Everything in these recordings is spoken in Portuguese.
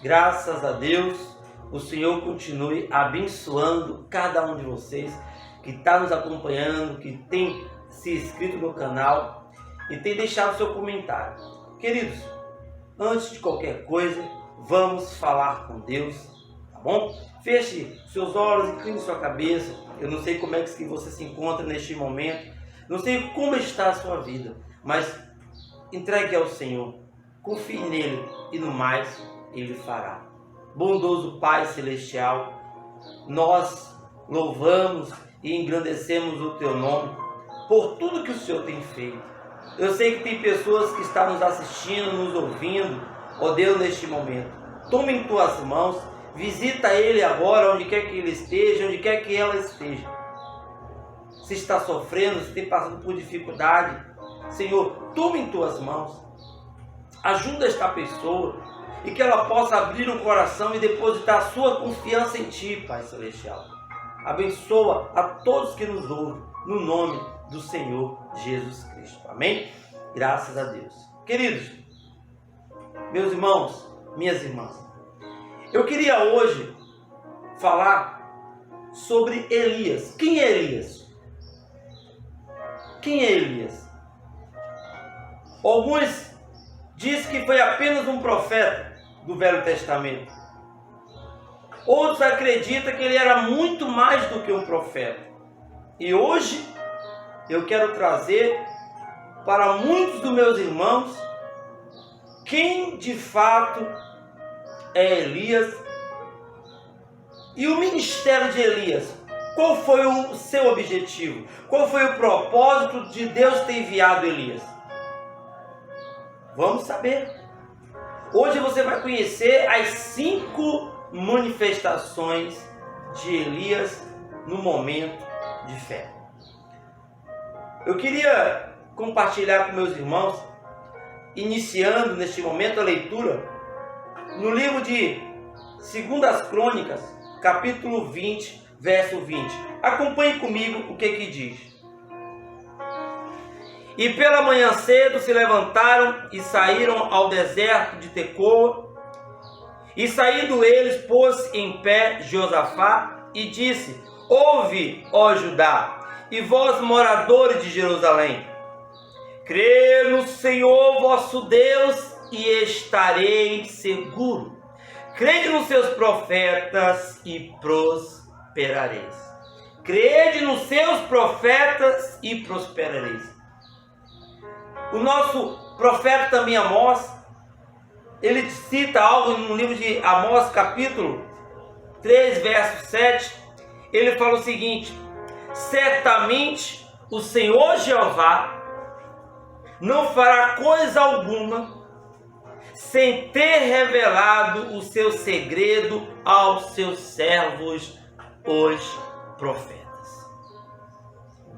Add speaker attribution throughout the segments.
Speaker 1: Graças a Deus, o Senhor continue abençoando cada um de vocês que está nos acompanhando, que tem se inscrito no canal e tem deixado seu comentário. Queridos, antes de qualquer coisa, vamos falar com Deus, tá bom? Feche seus olhos, incline sua cabeça. Eu não sei como é que você se encontra neste momento, não sei como está a sua vida, mas entregue ao Senhor, confie nele e no mais Ele fará. Bondoso Pai Celestial, nós louvamos e engrandecemos o Teu nome por tudo que o Senhor tem feito. Eu sei que tem pessoas que estão nos assistindo, nos ouvindo, ó Deus, neste momento. Toma em Tuas mãos, visita Ele agora, onde quer que Ele esteja, onde quer que ela esteja. Se está sofrendo, se tem passado por dificuldade, Senhor, toma em Tuas mãos. Ajuda esta pessoa e que ela possa abrir o coração e depositar a sua confiança em Ti, Pai Celestial. Abençoa a todos que nos ouvem, no nome do Senhor Jesus Cristo. Amém? Graças a Deus. Queridos, meus irmãos, minhas irmãs, eu queria hoje falar sobre Elias. Quem é Elias? Quem é Elias? Alguns dizem que foi apenas um profeta do Velho Testamento. Outros acreditam que ele era muito mais do que um profeta. E hoje eu quero trazer para muitos dos meus irmãos quem de fato é Elias e o ministério de Elias. Qual foi o seu objetivo? Qual foi o propósito de Deus ter enviado Elias? Vamos saber. Hoje você vai conhecer as 5 manifestações de Elias no momento de fé. Eu queria compartilhar com meus irmãos, iniciando neste momento a leitura, no livro de 2 Crônicas, capítulo 20, verso 20. Acompanhe comigo o que diz. E pela manhã cedo se levantaram e saíram ao deserto de Tecoa. E saindo eles, pôs em pé Josafá e disse: Ouve, ó Judá, e vós moradores de Jerusalém, crê no Senhor vosso Deus e estareis seguros. Crede nos seus profetas e prosperareis. Crede nos seus profetas e prosperareis. O nosso profeta também Amós, ele cita algo no livro de Amós, capítulo 3, verso 7. Ele fala o seguinte: certamente o Senhor Jeová não fará coisa alguma sem ter revelado o seu segredo aos seus servos, os profetas.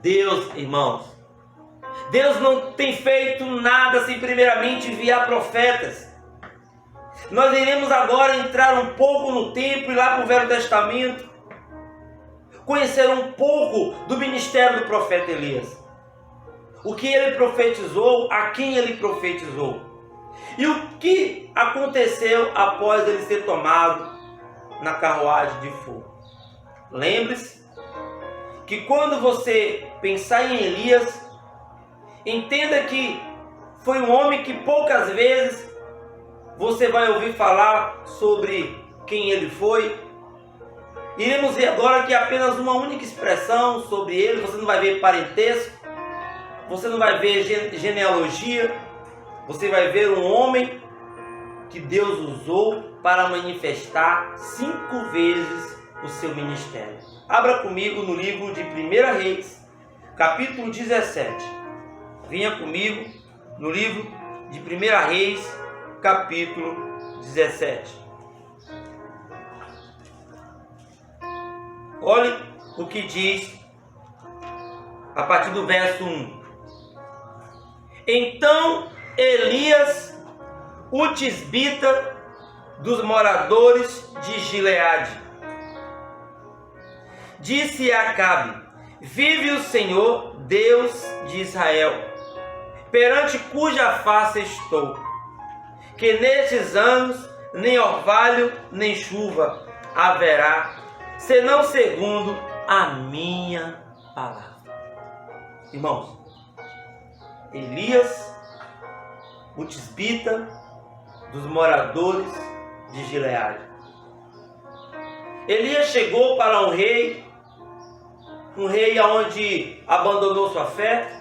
Speaker 1: Deus, irmãos, Deus não tem feito nada sem primeiramente enviar profetas. Nós iremos agora entrar um pouco no tempo e lá para o Velho Testamento, conhecer um pouco do ministério do profeta Elias. O que ele profetizou, a quem ele profetizou. E o que aconteceu após ele ser tomado na carruagem de fogo. Lembre-se que quando você pensar em Elias, entenda que foi um homem que poucas vezes você vai ouvir falar sobre quem ele foi. Iremos ver agora que apenas uma única expressão sobre ele. Você não vai ver parentesco, você não vai ver genealogia, você vai ver um homem que Deus usou para manifestar 5 vezes o seu ministério. Abra comigo no livro de 1 Reis, capítulo 17. Venha comigo no livro de 1 Reis, capítulo 17. Olhe o que diz a partir do verso 1. Então Elias, o tisbita dos moradores de Gileade, disse a Acabe: vive o Senhor, Deus de Israel, perante cuja face estou, que nestes anos nem orvalho, nem chuva haverá, senão segundo a minha palavra. Irmãos, Elias, o tisbita dos moradores de Gileade. Elias chegou para um rei onde abandonou sua fé,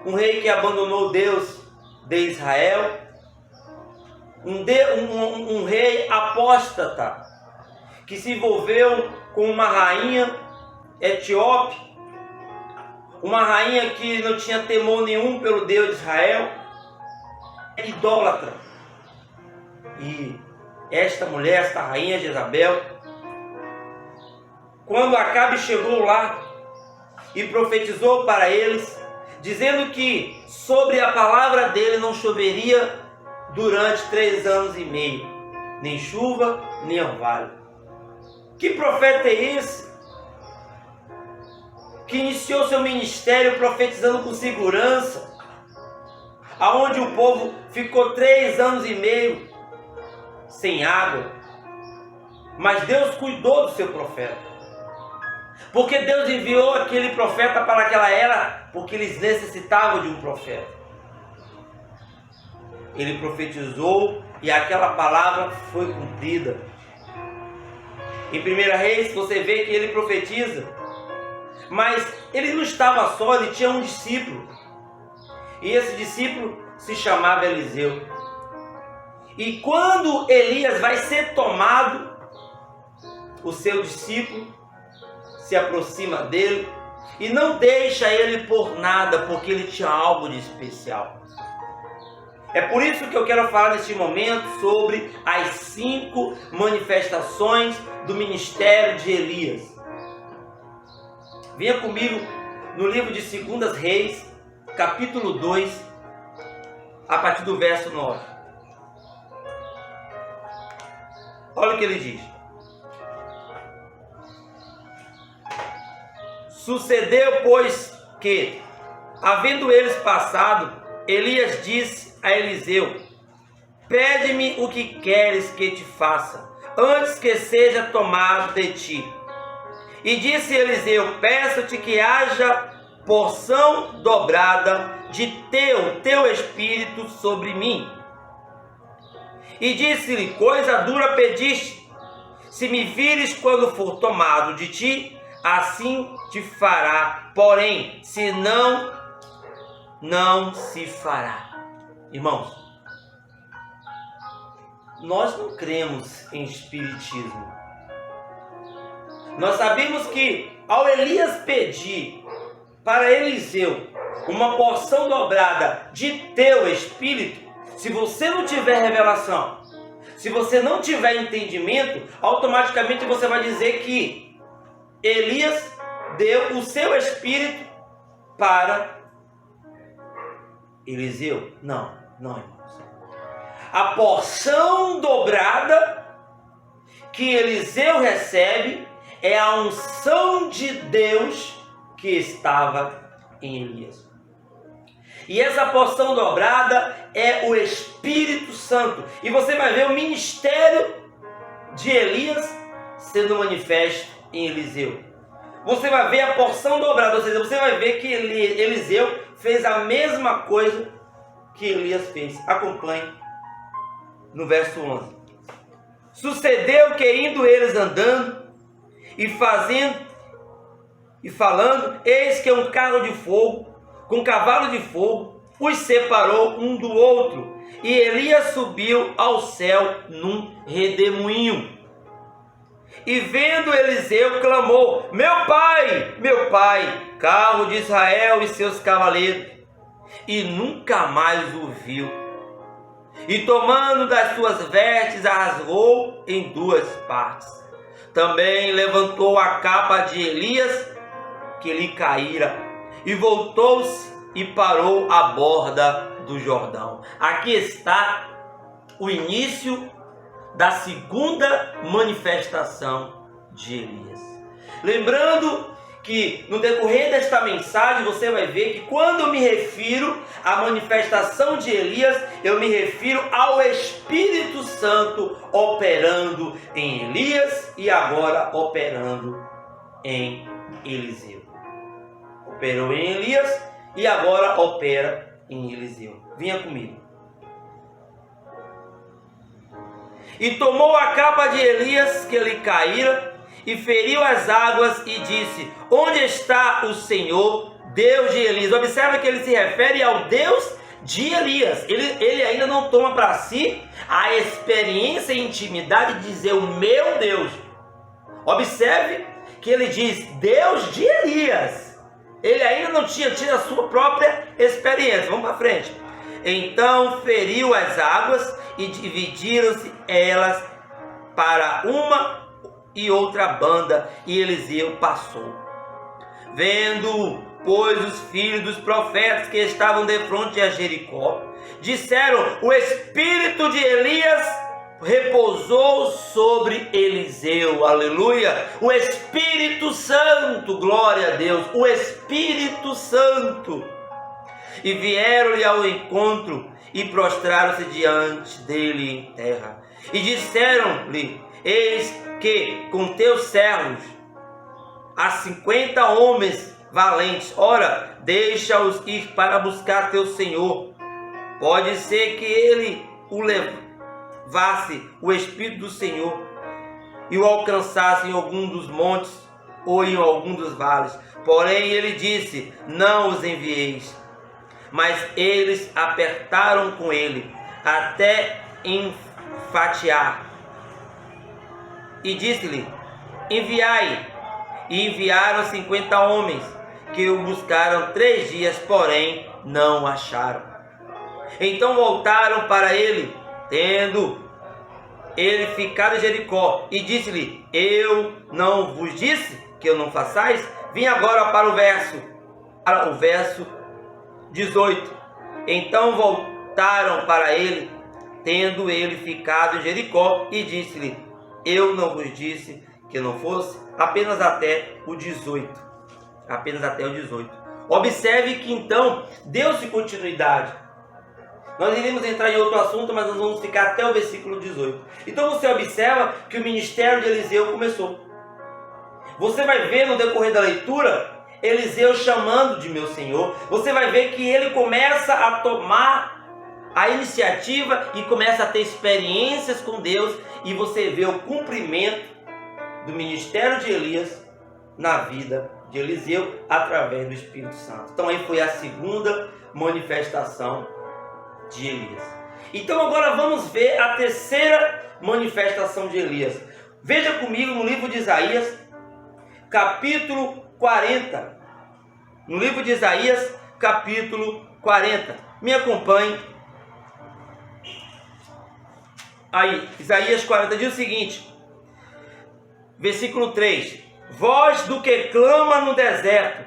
Speaker 1: um rei que abandonou Deus de Israel, um rei apóstata, que se envolveu com uma rainha etíope, uma rainha que não tinha temor nenhum pelo Deus de Israel, idólatra. E esta mulher, esta rainha Jezabel, quando Acabe chegou lá e profetizou para eles, dizendo que sobre a palavra dele não choveria durante 3 anos e meio, nem chuva, nem orvalho. Que profeta é esse? Que iniciou seu ministério profetizando com segurança, aonde o povo ficou 3 anos e meio sem água. Mas Deus cuidou do seu profeta. Porque Deus enviou aquele profeta para aquela era, porque eles necessitavam de um profeta. Ele profetizou e aquela palavra foi cumprida. Em 1 Reis você vê que ele profetiza, mas ele não estava só, ele tinha um discípulo. E esse discípulo se chamava Eliseu. E quando Elias vai ser tomado, o seu discípulo se aproxima dele e não deixa ele por nada, porque ele tinha algo de especial. É por isso que eu quero falar neste momento sobre as 5 manifestações do ministério de Elias. Venha comigo no livro de 2 Reis, capítulo 2, a partir do verso 9. Olha o que ele diz. Sucedeu, pois, que, havendo eles passado, Elias disse a Eliseu: pede-me o que queres que te faça, antes que seja tomado de ti. E disse Eliseu: peço-te que haja porção dobrada de teu espírito sobre mim. E disse-lhe: coisa dura pediste, se me vires quando for tomado de ti, assim te fará, porém, se não, não se fará. Irmãos, nós não cremos em espiritismo. Nós sabemos que ao Elias pedir para Eliseu uma porção dobrada de teu espírito, se você não tiver revelação, se você não tiver entendimento, automaticamente você vai dizer que Elias deu o seu espírito para Eliseu. Não, irmãos. A porção dobrada que Eliseu recebe é a unção de Deus que estava em Elias. E essa porção dobrada é o Espírito Santo. E você vai ver o ministério de Elias sendo manifesto em Eliseu. Você vai ver a porção dobrada, ou seja, você vai ver que Eliseu fez a mesma coisa que Elias fez. Acompanhe no verso 11. Sucedeu que indo eles andando e falando, eis que um carro de fogo com cavalo de fogo os separou um do outro, e Elias subiu ao céu num redemoinho. E vendo Eliseu, clamou: meu pai, carro de Israel e seus cavaleiros. E nunca mais o viu. E tomando das suas vestes, a rasgou em 2 partes. Também levantou a capa de Elias, que lhe caíra, e voltou-se e parou à borda do Jordão. Aqui está o início da segunda manifestação de Elias. Lembrando que no decorrer desta mensagem você vai ver que quando eu me refiro à manifestação de Elias, eu me refiro ao Espírito Santo operando em Elias e agora operando em Eliseu. Operou em Elias e agora opera em Eliseu. Vinha comigo. E tomou a capa de Elias que lhe caíra e feriu as águas e disse: onde está o Senhor, Deus de Elias? Observa que ele se refere ao Deus de Elias. Ele ainda não toma para si a experiência e intimidade de dizer o meu Deus. Observe que ele diz Deus de Elias. Ele ainda não tinha tido a sua própria experiência. Vamos para frente. Então feriu as águas e dividiram-se elas para uma e outra banda, e Eliseu passou. Vendo, pois, os filhos dos profetas que estavam defronte a Jericó, disseram: o espírito de Elias repousou sobre Eliseu. Aleluia! O Espírito Santo, glória a Deus, o Espírito Santo. E vieram-lhe ao encontro e prostraram-se diante dele em terra. E disseram-lhe: eis que com teus servos há 50 homens valentes. Ora, deixa-os ir para buscar teu senhor. Pode ser que ele o levasse o Espírito do Senhor e o alcançasse em algum dos montes ou em algum dos vales. Porém ele disse: não os envieis. Mas eles apertaram com ele até enfatear. E disse-lhe: enviai. E enviaram 50 homens, que o buscaram 3 dias, porém não o acharam. Então voltaram para ele, tendo ele ficado em Jericó, e disse-lhe: eu não vos disse que eu não façais? Vim agora para o verso 18. Então voltaram para ele, tendo ele ficado em Jericó, e disse-lhe: eu não vos disse que não fosse? Apenas até o 18. Apenas até o 18. Observe que então deu-se continuidade. Nós iremos entrar em outro assunto, mas nós vamos ficar até o versículo 18. Então você observa que o ministério de Eliseu começou. Você vai ver no decorrer da leitura Eliseu chamando de meu Senhor. Você vai ver que ele começa a tomar a iniciativa e começa a ter experiências com Deus, e você vê o cumprimento do ministério de Elias na vida de Eliseu através do Espírito Santo. Então aí foi a segunda manifestação de Elias. Então agora vamos ver a terceira manifestação de Elias. Veja comigo no livro de Isaías, capítulo 40. No livro de Isaías, capítulo 40. Me acompanhe. Aí, Isaías 40 diz o seguinte, versículo 3: voz do que clama no deserto,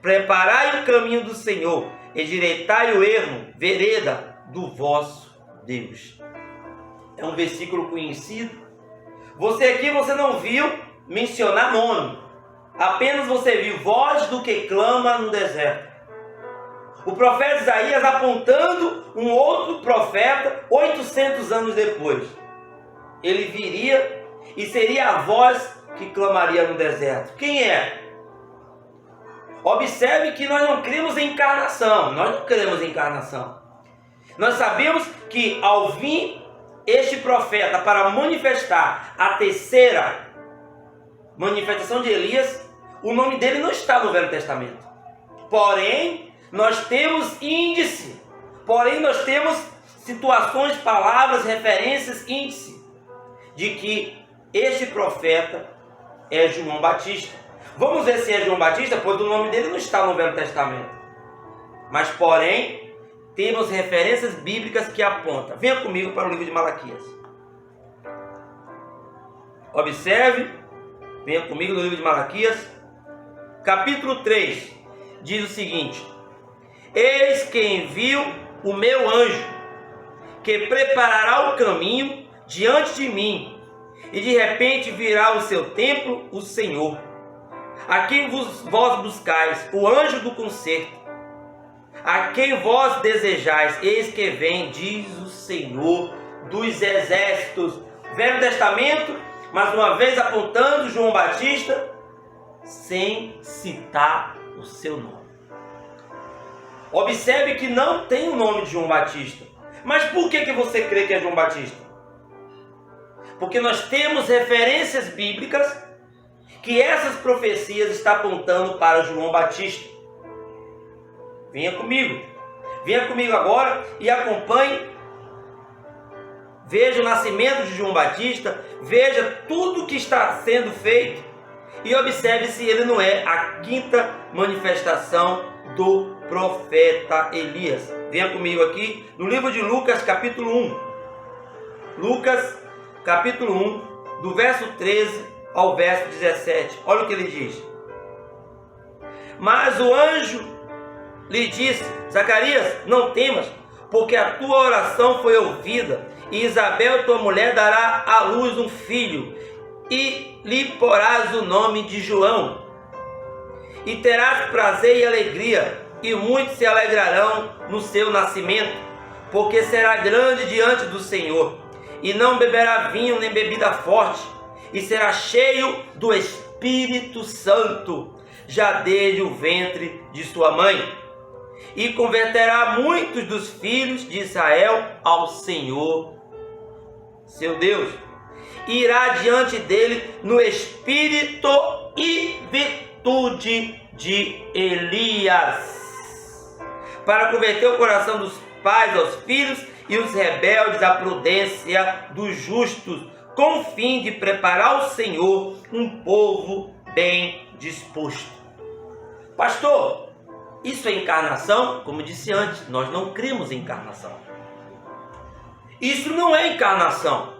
Speaker 1: preparai o caminho do Senhor, endireitai o ermo, vereda do vosso Deus. É um versículo conhecido. Você não viu mencionar nome, apenas você viu voz do que clama no deserto. O profeta Isaías apontando um outro profeta 800 anos depois. Ele viria e seria a voz que clamaria no deserto. Quem é? Observe que nós não cremos em encarnação. Nós não cremos em encarnação. Nós sabemos que ao vir este profeta para manifestar a terceira manifestação de Elias, o nome dele não está no Velho Testamento. Porém, nós temos índice. Porém, nós temos situações, palavras, referências, índice de que este profeta é João Batista. Vamos ver se é João Batista, pois o nome dele não está no Velho Testamento. Mas, porém, temos referências bíblicas que apontam. Venha comigo para o livro de Malaquias. Observe, venha comigo no livro de Malaquias, capítulo 3, diz o seguinte: eis que envio o meu anjo, que preparará o caminho diante de mim, e de repente virá o seu templo o Senhor, a quem vós buscais, o anjo do concerto, a quem vós desejais. Eis que vem, diz o Senhor dos exércitos. Velho Testamento, mais uma vez apontando João Batista, sem citar o seu nome. Observe que não tem o nome de João Batista. Mas por que você crê que é João Batista? Porque nós temos referências bíblicas que essas profecias estão apontando para João Batista. Venha comigo agora e acompanhe. Veja o nascimento de João Batista, veja tudo que está sendo feito e observe se ele não é a quinta manifestação do profeta Elias. Venha comigo aqui no livro de Lucas, capítulo 1. Lucas, capítulo 1, do verso 13 ao verso 17. Olha o que ele diz. Mas o anjo lhe disse: Zacarias, não temas, porque a tua oração foi ouvida, e Isabel, tua mulher, dará à luz um filho, e lhe porás o nome de João. E terás prazer e alegria, e muitos se alegrarão no seu nascimento, porque será grande diante do Senhor, e não beberá vinho nem bebida forte, e será cheio do Espírito Santo, já desde o ventre de sua mãe. E converterá muitos dos filhos de Israel ao Senhor, seu Deus. E irá diante dele no espírito e virtude de Elias, para converter o coração dos pais aos filhos e os rebeldes à prudência dos justos, com o fim de preparar ao Senhor um povo bem disposto. Pastor, isso é encarnação? Como disse antes, nós não cremos em encarnação. Isso não é encarnação.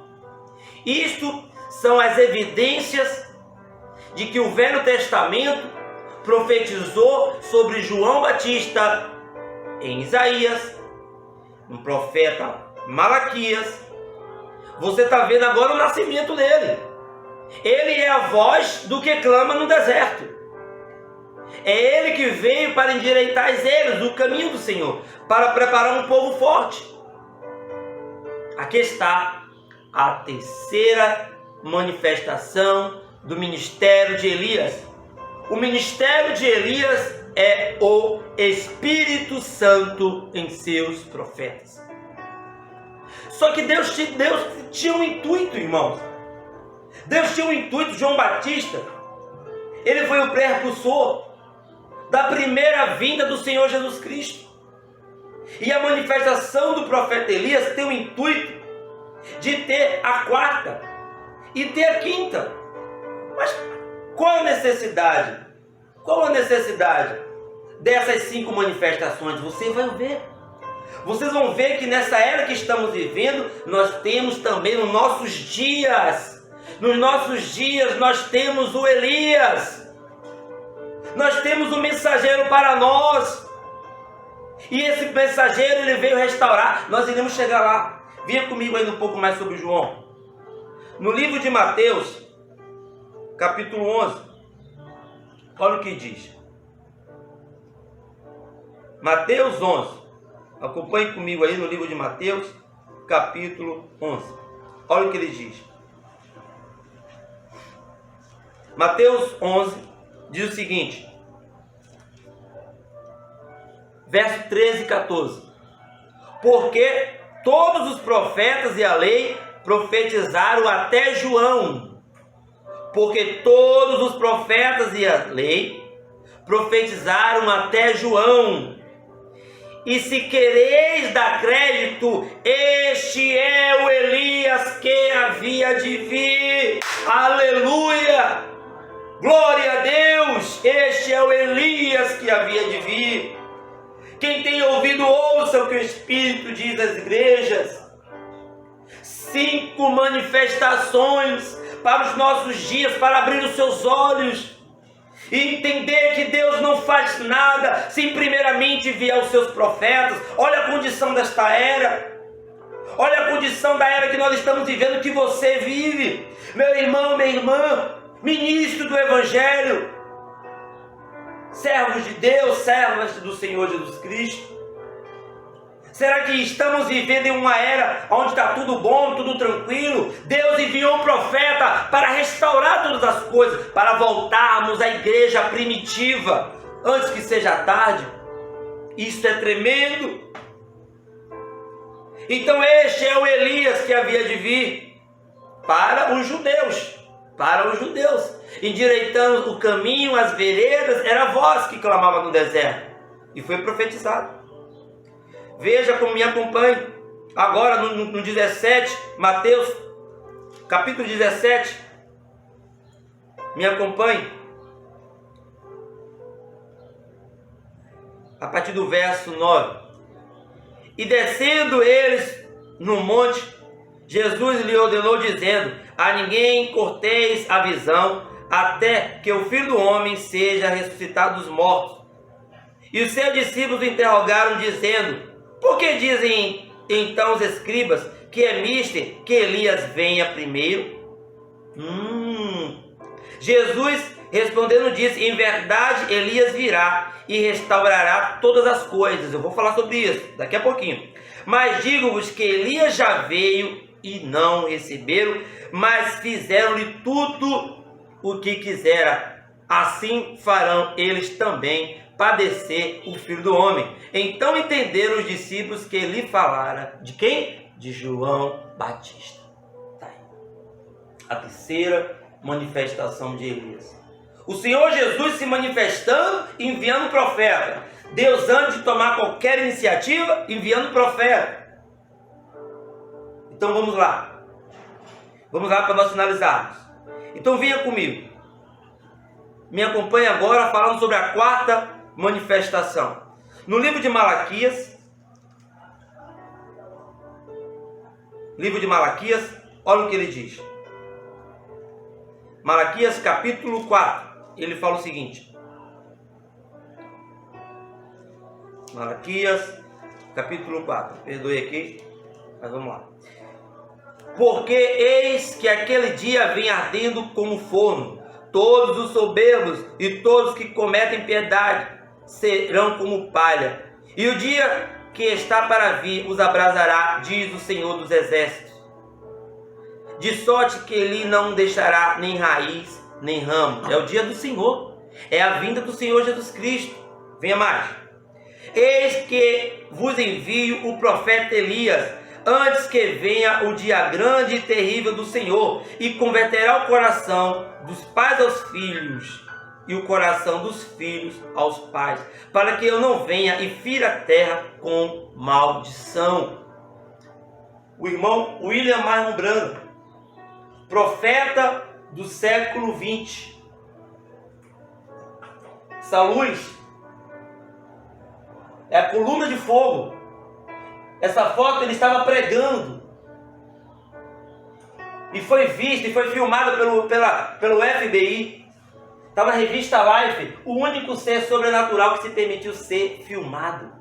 Speaker 1: Isto são as evidências de que o Velho Testamento profetizou sobre João Batista em Isaías, no profeta Malaquias. Você está vendo agora o nascimento dele. Ele é a voz do que clama no deserto. É ele que veio para endireitar as eras do caminho do Senhor, para preparar um povo forte. Aqui está a terceira manifestação do ministério de Elias. O ministério de Elias é o Espírito Santo em seus profetas. Só que Deus tinha um intuito, irmãos. Deus tinha um intuito. João Batista, ele foi o precursor da primeira vinda do Senhor Jesus Cristo. E a manifestação do profeta Elias tem o intuito de ter a quarta e ter a quinta. Mas qual a necessidade? Qual a necessidade dessas 5 manifestações? Você vai ver. Vocês vão ver que nessa era que estamos vivendo, nós temos também nos nossos dias nós temos o Elias. Nós temos um mensageiro para nós. E esse mensageiro, ele veio restaurar. Nós iremos chegar lá. Venha comigo ainda um pouco mais sobre João. No livro de Mateus, capítulo 11. Olha o que diz. Mateus 11. Acompanhe comigo aí no livro de Mateus, capítulo 11. Olha o que ele diz. Mateus 11 diz o seguinte, verso 13 e 14. Porque todos os profetas e a lei profetizaram até João. Porque todos os profetas e a lei profetizaram até João. E se quereis dar crédito, este é o Elias que havia de vir. Aleluia! Glória a Deus! Este é o Elias que havia de vir. Quem tem ouvido, ouça o que o Espírito diz às igrejas. 5 manifestações para os nossos dias, para abrir os seus olhos e entender que Deus não faz nada sem primeiramente enviar os seus profetas. Olha a condição desta era. Olha a condição da era que nós estamos vivendo, que você vive. Meu irmão, minha irmã, ministro do Evangelho, servos de Deus, servas do Senhor Jesus Cristo. Será que estamos vivendo em uma era onde está tudo bom, tudo tranquilo? Deus enviou um profeta para restaurar todas as coisas, para voltarmos à igreja primitiva, antes que seja tarde. Isso é tremendo. Então este é o Elias que havia de vir para os judeus, endireitando o caminho, as veredas. Era a voz que clamava no deserto, e foi profetizado. Veja como me acompanhe agora no 17, Mateus capítulo 17, me acompanhe a partir do verso 9. E descendo eles no monte, Jesus lhe ordenou dizendo: a ninguém corteis a visão, até que o Filho do Homem seja ressuscitado dos mortos. E os seus discípulos o interrogaram, dizendo: por que dizem então os escribas que é mister que Elias venha primeiro? Jesus respondendo disse: em verdade Elias virá e restaurará todas as coisas. Eu vou falar sobre isso daqui a pouquinho. Mas digo-vos que Elias já veio e não receberam, mas fizeram-lhe tudo o que quisera. Assim farão eles também padecer o Filho do Homem. Então entenderam os discípulos que ele falara de quem? De João Batista. Tá aí. A terceira manifestação de Elias. O Senhor Jesus se manifestando, enviando profeta. Deus, antes de tomar qualquer iniciativa, enviando profeta. Então vamos lá. Vamos lá para nós finalizarmos. Então venha comigo. Me acompanhe agora falando sobre a quarta manifestação. No livro de Malaquias, olha o que ele diz. Malaquias capítulo 4, ele fala o seguinte. Malaquias capítulo 4, perdoe aqui, mas vamos lá. Porque eis que aquele dia vem ardendo como forno, todos os soberbos e todos que cometem piedade serão como palha, e o dia que está para vir os abrasará, diz o Senhor dos Exércitos, de sorte que ele não deixará nem raiz, nem ramo. É o dia do Senhor, é a vinda do Senhor Jesus Cristo. Venha mais. Eis que vos envio o profeta Elias, antes que venha o dia grande e terrível do Senhor, e converterá o coração dos pais aos filhos, e o coração dos filhos aos pais, para que eu não venha e fira a terra com maldição. O irmão William Marlon Branham, profeta do século 20. Essa luz é a coluna de fogo. Essa foto ele estava pregando e foi vista e foi filmada pelo FBI. Está na revista Life, o único ser sobrenatural que se permitiu ser filmado.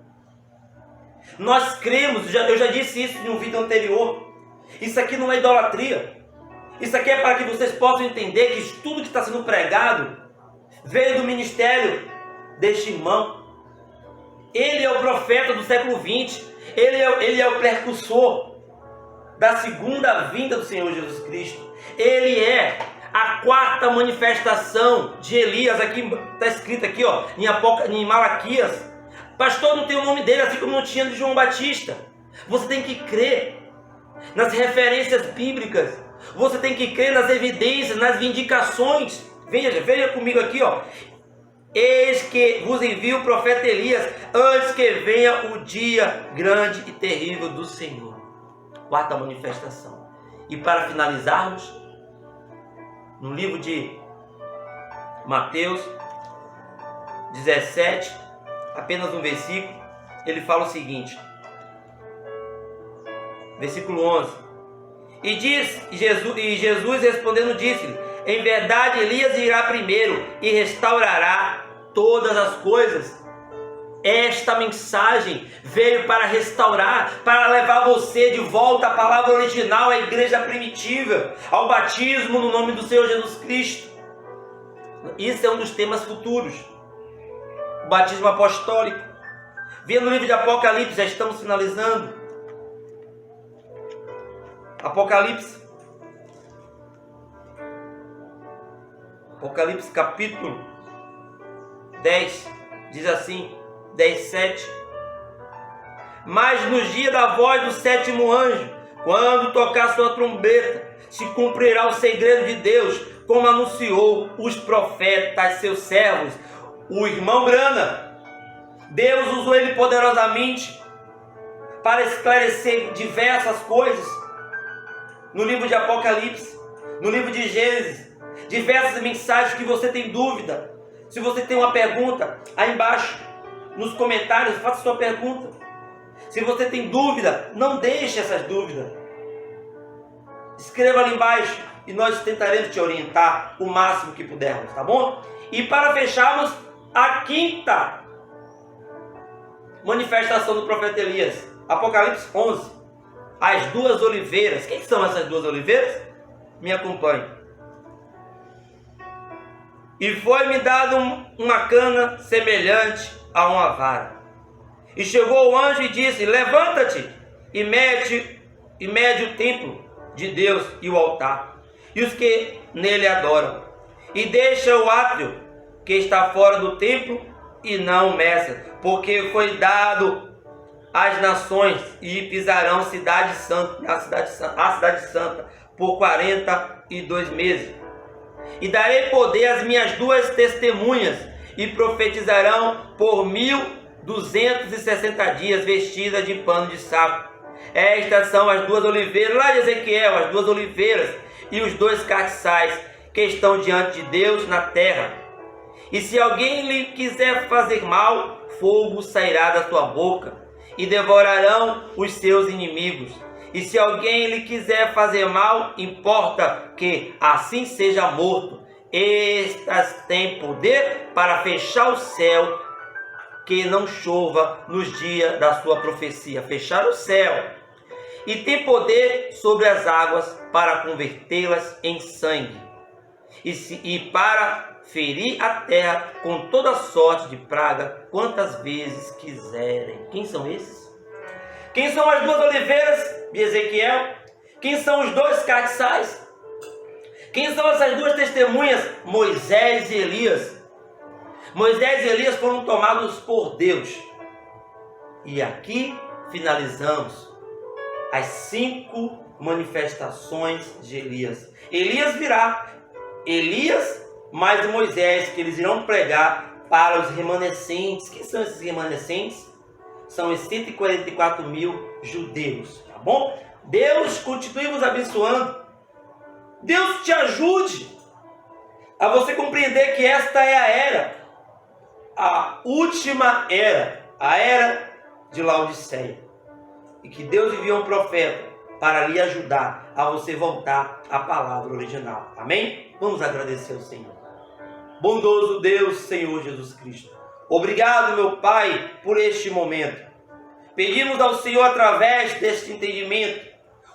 Speaker 1: Nós cremos, eu já disse isso em um vídeo anterior, isso aqui não é idolatria. Isso aqui é para que vocês possam entender que isso tudo que está sendo pregado veio do ministério deste irmão. Ele é o profeta do século 20. Ele é o precursor da segunda vinda do Senhor Jesus Cristo. Ele é a quarta manifestação de Elias. Aqui está escrito aqui, ó, em Malaquias. Pastor, não tem o nome dele, assim como não tinha de João Batista. Você tem que crer nas referências bíblicas. Você tem que crer nas evidências, nas vindicações. Veja comigo aqui, ó. Eis que vos envio o profeta Elias, antes que venha o dia grande e terrível do Senhor. Quarta manifestação. E para finalizarmos, no livro de Mateus 17, apenas um versículo, ele fala o seguinte. Versículo 11. E Jesus respondendo disse-lhe: em verdade Elias irá primeiro e restaurará todas as coisas. Esta mensagem veio para restaurar, para levar você de volta à palavra original, à igreja primitiva, ao batismo no nome do Senhor Jesus Cristo. Isso é um dos temas futuros. O batismo apostólico. Venha no livro de Apocalipse, já estamos finalizando. Apocalipse capítulo 10, diz assim, 10:7. Mas nos dias da voz do sétimo anjo, quando tocar sua trombeta, se cumprirá o segredo de Deus, como anunciou os profetas, seus servos. O irmão Grana, Deus usou ele poderosamente para esclarecer diversas coisas no livro de Apocalipse, no livro de Gênesis, diversas mensagens que você tem dúvida. Se você tem uma pergunta, aí embaixo, nos comentários, faça sua pergunta. Se você tem dúvida, não deixe essas dúvidas. Escreva ali embaixo e nós tentaremos te orientar o máximo que pudermos, tá bom? E para fecharmos, a quinta manifestação do profeta Elias, Apocalipse 11, as duas oliveiras. Quem são essas duas oliveiras? Me acompanhe. E foi-me dado uma cana semelhante a uma vara. E chegou o anjo e disse: levanta-te e mede o templo de Deus e o altar, e os que nele adoram. E deixa o átrio que está fora do templo e não meça, porque foi dado às nações, e pisarão a cidade santa por 42 meses. E darei poder às minhas duas testemunhas, e profetizarão por 1260 dias, vestidas de pano de saco. Estas são as duas oliveiras, lá de Ezequiel, as duas oliveiras e os dois castiçais que estão diante de Deus na terra. E se alguém lhe quiser fazer mal, fogo sairá da sua boca, e devorarão os seus inimigos. E se alguém lhe quiser fazer mal, importa que assim seja morto. Estas têm poder para fechar o céu, que não chova nos dias da sua profecia. Fechar o céu. E tem poder sobre as águas para convertê-las em sangue. E para ferir a terra com toda sorte de praga, quantas vezes quiserem. Quem são esses? Quem são as duas oliveiras de Ezequiel? Quem são os dois castiçais? Quem são essas duas testemunhas? Moisés e Elias. Moisés e Elias foram tomados por Deus. E aqui finalizamos as 5 manifestações de Elias. Elias virá. Elias mais Moisés, que eles irão pregar para os remanescentes. Quem são esses remanescentes? São os 144 mil judeus, tá bom? Deus continue vos abençoando. Deus te ajude a você compreender que esta é a era, a última era, a era de Laodiceia. E que Deus enviou um profeta para lhe ajudar a você voltar à palavra original. Amém? Vamos agradecer ao Senhor. Bondoso Deus, Senhor Jesus Cristo. Obrigado, meu Pai, por este momento. Pedimos ao Senhor, através deste entendimento,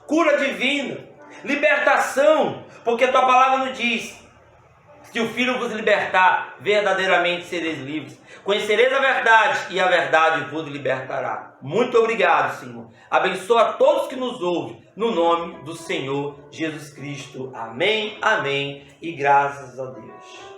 Speaker 1: cura divina, libertação, porque a Tua palavra nos diz: se o Filho vos libertar, verdadeiramente sereis livres. Conhecereis a verdade, e a verdade vos libertará. Muito obrigado, Senhor. Abençoa a todos que nos ouvem, no nome do Senhor Jesus Cristo. Amém, amém, e graças a Deus.